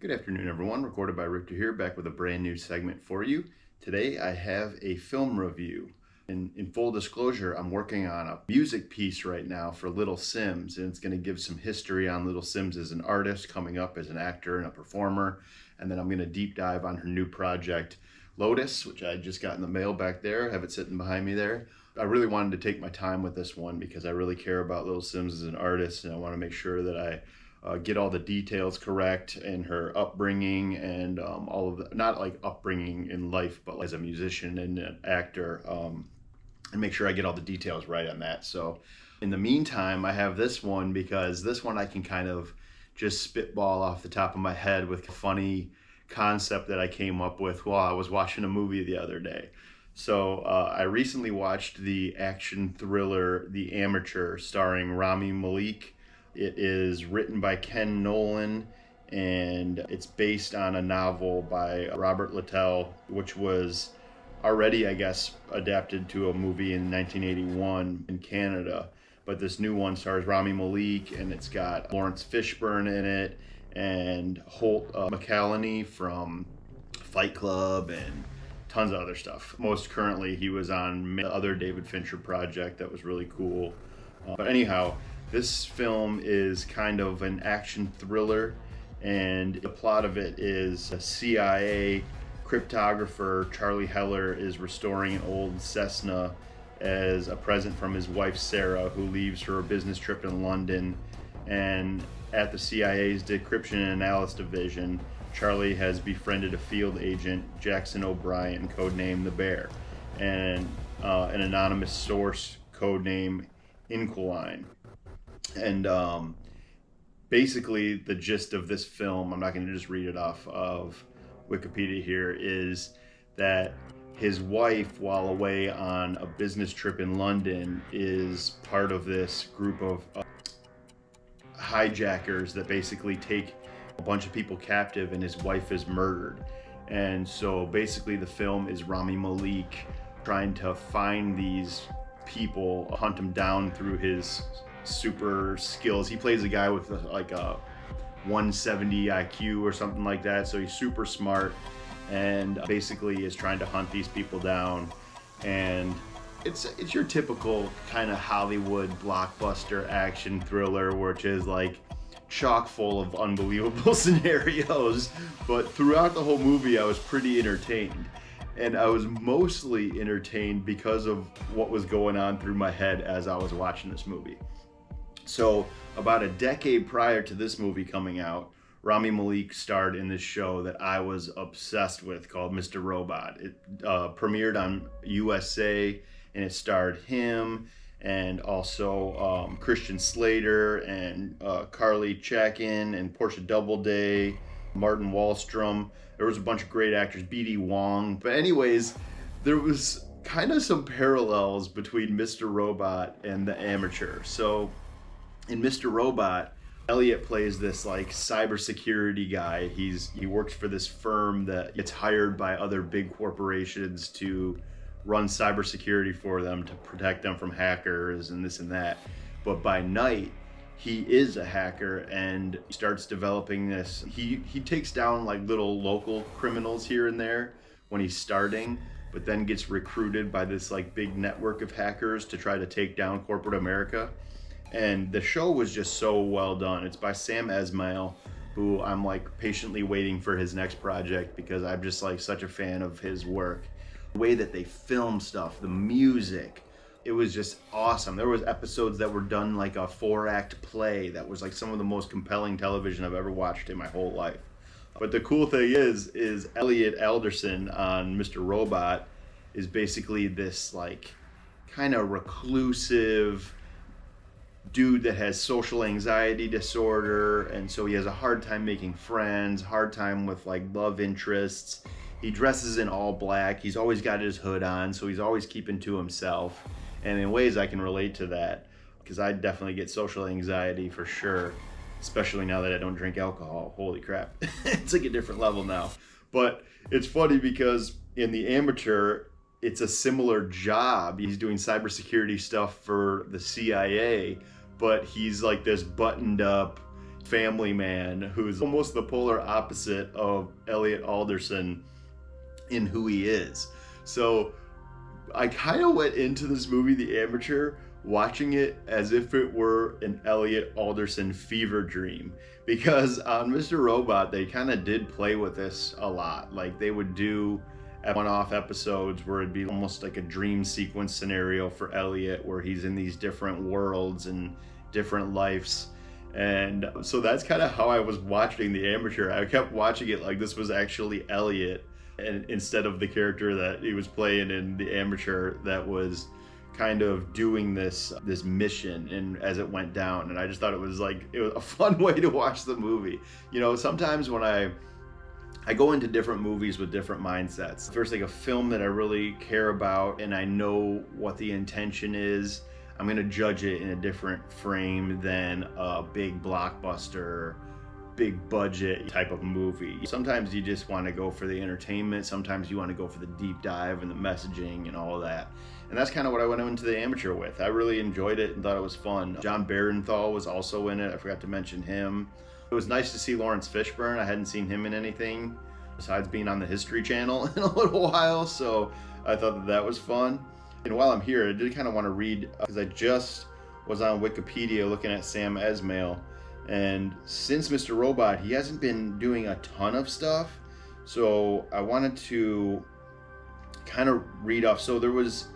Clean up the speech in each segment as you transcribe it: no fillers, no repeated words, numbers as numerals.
Good afternoon, everyone. Recorded by Richter here, back with a brand new segment for you. Today I have a film review. In full disclosure, I'm working on a music piece right now for Little Simz, and it's going to give some history on Little Simz as an artist, coming up as an actor and a performer, and then I'm going to deep dive on her new project, Lotus, which I just got in the mail back there. I have it sitting behind me there. I really wanted to take my time with this one because I really care about Little Simz as an artist, and I want to make sure that I get all the details correct in her upbringing and all of the, not like upbringing in life, but as a musician and an actor, and make sure I get all the details right on that. So in the meantime, I have this one because this one I can kind of just spitball off the top of my head with a funny concept that I came up with while I was watching a movie the other day. So I recently watched the action thriller The Amateur, starring Rami Malek. It is written by Ken Nolan, and it's based on a novel by Robert Littell, which was already, I guess, adapted to a movie in 1981 in Canada. But this new one stars Rami Malek, and it's got Lawrence Fishburne in it, and Holt McCallany from Fight Club, and tons of other stuff. Most currently, he was on the other David Fincher project that was really cool. But anyhow, this film is kind of an action thriller, and the plot of it is a CIA cryptographer, Charlie Heller, is restoring an old Cessna as a present from his wife Sarah, who leaves for a business trip in London. And at the CIA's Decryption and Analysis Division, Charlie has befriended a field agent, Jackson O'Brien, codenamed the Bear, and an anonymous source, codename Inquiline. And basically the gist of this film, I'm not going to just read it off of Wikipedia here, is that his wife, while away on a business trip in London, is part of this group of hijackers that basically take a bunch of people captive, and his wife is murdered. And so basically the film is Rami Malek trying to find these people, hunt them down through his super skills. He plays a guy with like a 170 IQ or something like that, so he's super smart, and basically is trying to hunt these people down. And it's your typical kind of Hollywood blockbuster action thriller, which is like chock full of unbelievable scenarios. But throughout the whole movie I was pretty entertained, and I was mostly entertained because of what was going on through my head as I was watching this movie. So about a decade prior to this movie coming out, Rami Malek starred in this show that I was obsessed with called Mr. Robot. It premiered on USA, and it starred him and also Christian Slater and Carly Chaikin and Portia Doubleday, Martin Wallstrom. There was a bunch of great actors, B.D. Wong. But anyways, there was kind of some parallels between Mr. Robot and The Amateur. So in Mr. Robot, Elliot plays this like cybersecurity guy. He works for this firm that gets hired by other big corporations to run cybersecurity for them, to protect them from hackers and this and that. But by night, he is a hacker and starts developing this. He takes down like little local criminals here and there when he's starting, but then gets recruited by this like big network of hackers to try to take down corporate America. And the show was just so well done. It's by Sam Esmail, who I'm like patiently waiting for his next project because I'm just like such a fan of his work. The way that they film stuff, the music, it was just awesome. There was episodes that were done like a 4-act play that was like some of the most compelling television I've ever watched in my whole life. But the cool thing is Elliot Alderson on Mr. Robot is basically this like kind of reclusive dude that has social anxiety disorder, and so he has a hard time making friends, hard time with like love interests. He dresses in all black. He's always got his hood on, so he's always keeping to himself. And in ways I can relate to that, because I definitely get social anxiety for sure, especially now that I don't drink alcohol. Holy crap. It's like a different level now. But it's funny because in The Amateur, it's a similar job. He's doing cybersecurity stuff for the CIA, but he's like this buttoned up, family man who's almost the polar opposite of Elliot Alderson in who he is. So I kind of went into this movie, The Amateur, watching it as if it were an Elliot Alderson fever dream, because on Mr. Robot they kind of did play with this a lot. Like they would do one-off episodes where it'd be almost like a dream sequence scenario for Elliot, where he's in these different worlds and different lives. And so that's kind of how I was watching The Amateur. I kept watching it like this was actually Elliot, and instead of the character that he was playing in The Amateur that was kind of doing this mission and as it went down. And I just thought it was a fun way to watch the movie. You know, sometimes when I go into different movies with different mindsets. If there's like a film that I really care about and I know what the intention is, I'm gonna judge it in a different frame than a big blockbuster, big budget type of movie. Sometimes you just want to go for the entertainment. Sometimes you want to go for the deep dive and the messaging and all of that. And that's kind of what I went into The Amateur with. I really enjoyed it and thought it was fun. John Barenthal was also in it. I forgot to mention him. It was nice to see Lawrence Fishburne. I hadn't seen him in anything besides being on the History Channel in a little while, so I thought that was fun. And while I'm here, I did kind of want to read, because I just was on Wikipedia looking at Sam Esmail, and since Mr. Robot, he hasn't been doing a ton of stuff, so I wanted to kind of read off. So there was,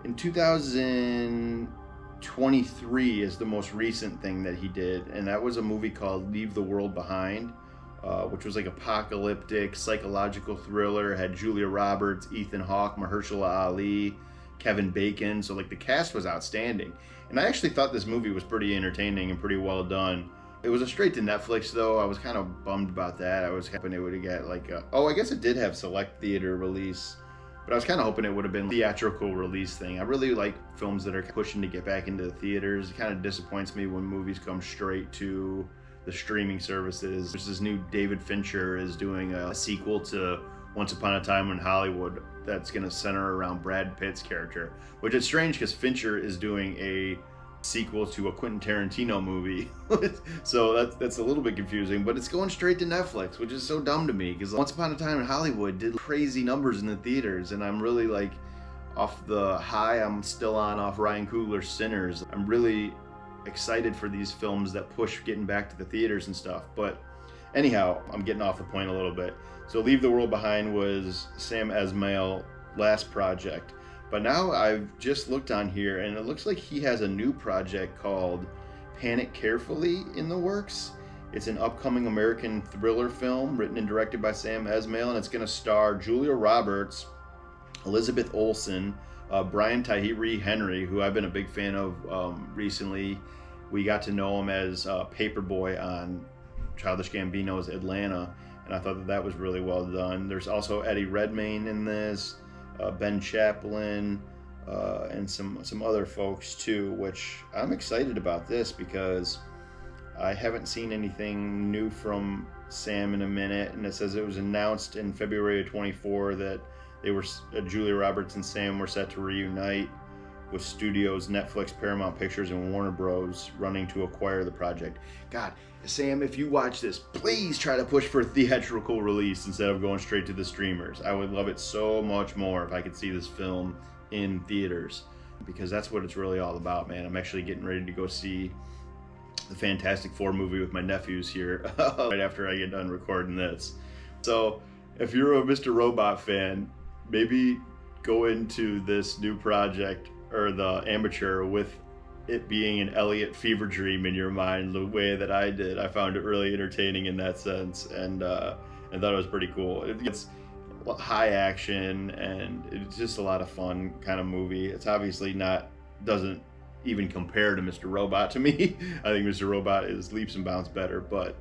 in 2023 is the most recent thing that he did, and that was a movie called Leave the World Behind, which was like apocalyptic psychological thriller. It had Julia Roberts, Ethan Hawke, Mahershala Ali, Kevin Bacon. So like the cast was outstanding, and I actually thought this movie was pretty entertaining and pretty well done. It was a straight to Netflix though. I was kind of bummed about that. I was hoping it would get like I guess it did have select theater release, but I was kind of hoping it would have been a theatrical release thing. I really like films that are pushing to get back into the theaters. It kind of disappoints me when movies come straight to the streaming services. There's this new David Fincher is doing a sequel to Once Upon a Time in Hollywood that's going to center around Brad Pitt's character, which is strange because Fincher is doing a sequel to a Quentin Tarantino movie. So that's a little bit confusing, but it's going straight to Netflix, which is so dumb to me, because Once Upon a Time in Hollywood did crazy numbers in the theaters, and I'm really like off the high I'm still on off Ryan Coogler's Sinners. I'm really excited for these films that push getting back to the theaters and stuff. But anyhow, I'm getting off the point a little bit. So Leave the World Behind was Sam Esmail last project, but now I've just looked on here and it looks like he has a new project called Panic Carefully in the works. It's an upcoming American thriller film written and directed by Sam Esmail, and it's going to star Julia Roberts, Elizabeth Olsen, Brian Tyree Henry, who I've been a big fan of recently. We got to know him as Paperboy on Childish Gambino's Atlanta, and I thought that was really well done. There's also Eddie Redmayne in this, Ben Chaplin, and some other folks too, which I'm excited about this because I haven't seen anything new from Sam in a minute. And it says it was announced in February of 24 that they were Julia Roberts and Sam were set to reunite, with studios Netflix, Paramount Pictures, and Warner Bros. Running to acquire the project. God, Sam, if you watch this, please try to push for a theatrical release instead of going straight to the streamers. I would love it so much more if I could see this film in theaters, because that's what it's really all about, man. I'm actually getting ready to go see the Fantastic Four movie with my nephews here right after I get done recording this. So if you're a Mr. Robot fan, maybe go into this new project or The Amateur with it being an Elliot fever dream in your mind the way that I did. I found it really entertaining in that sense, and thought it was pretty cool. It's high action and it's just a lot of fun kind of movie. It's obviously doesn't even compare to Mr. Robot to me. I think Mr. Robot is leaps and bounds better. But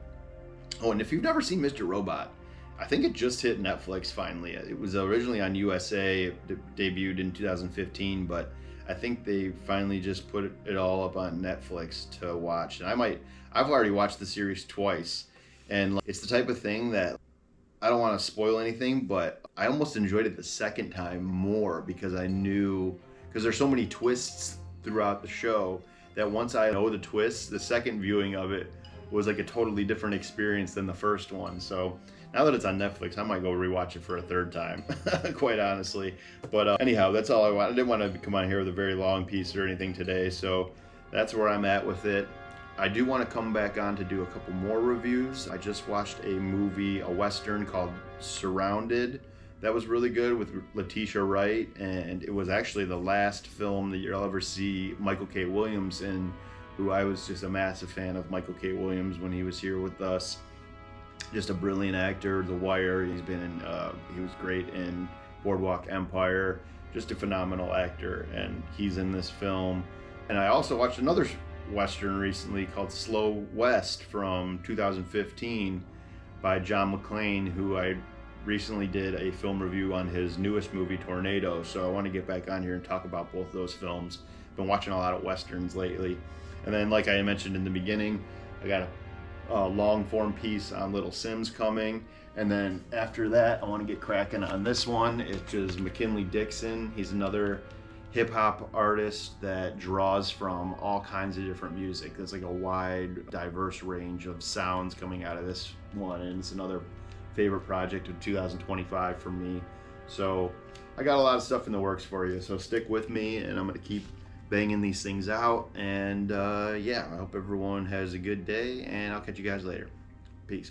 and if you've never seen Mr. Robot, I think it just hit Netflix finally. It was originally on USA, it debuted in 2015, but I think they finally just put it all up on Netflix to watch. And I've already watched the series twice, and it's the type of thing that I don't want to spoil anything, but I almost enjoyed it the second time more because there's so many twists throughout the show that once I know the twists, the second viewing of it was like a totally different experience than the first one. So now that it's on Netflix, I might go rewatch it for a third time, quite honestly. But anyhow, that's all I want. I didn't want to come on here with a very long piece or anything today, so that's where I'm at with it. I do want to come back on to do a couple more reviews. I just watched a movie, a Western called Surrounded. That was really good with Letitia Wright, and it was actually the last film that you'll ever see Michael K. Williams in, who I was just a massive fan of Michael K. Williams when he was here with us. Just a brilliant actor. The Wire, he was great in Boardwalk Empire. Just a phenomenal actor, and he's in this film. And I also watched another Western recently called Slow West from 2015 by John McClane, who I recently did a film review on his newest movie, Tornado. So I want to get back on here and talk about both those films. Been watching a lot of Westerns lately. And then, like I mentioned in the beginning, I got a long form piece on Little Sims coming. And then after that, I want to get cracking on this one. It's just McKinley Dixon. He's another hip hop artist that draws from all kinds of different music. There's like a wide, diverse range of sounds coming out of this one, and it's another favorite project of 2025 for me. So I got a lot of stuff in the works for you, so stick with me, and I'm gonna keep banging these things out. And yeah, I hope everyone has a good day, and I'll catch you guys later. Peace.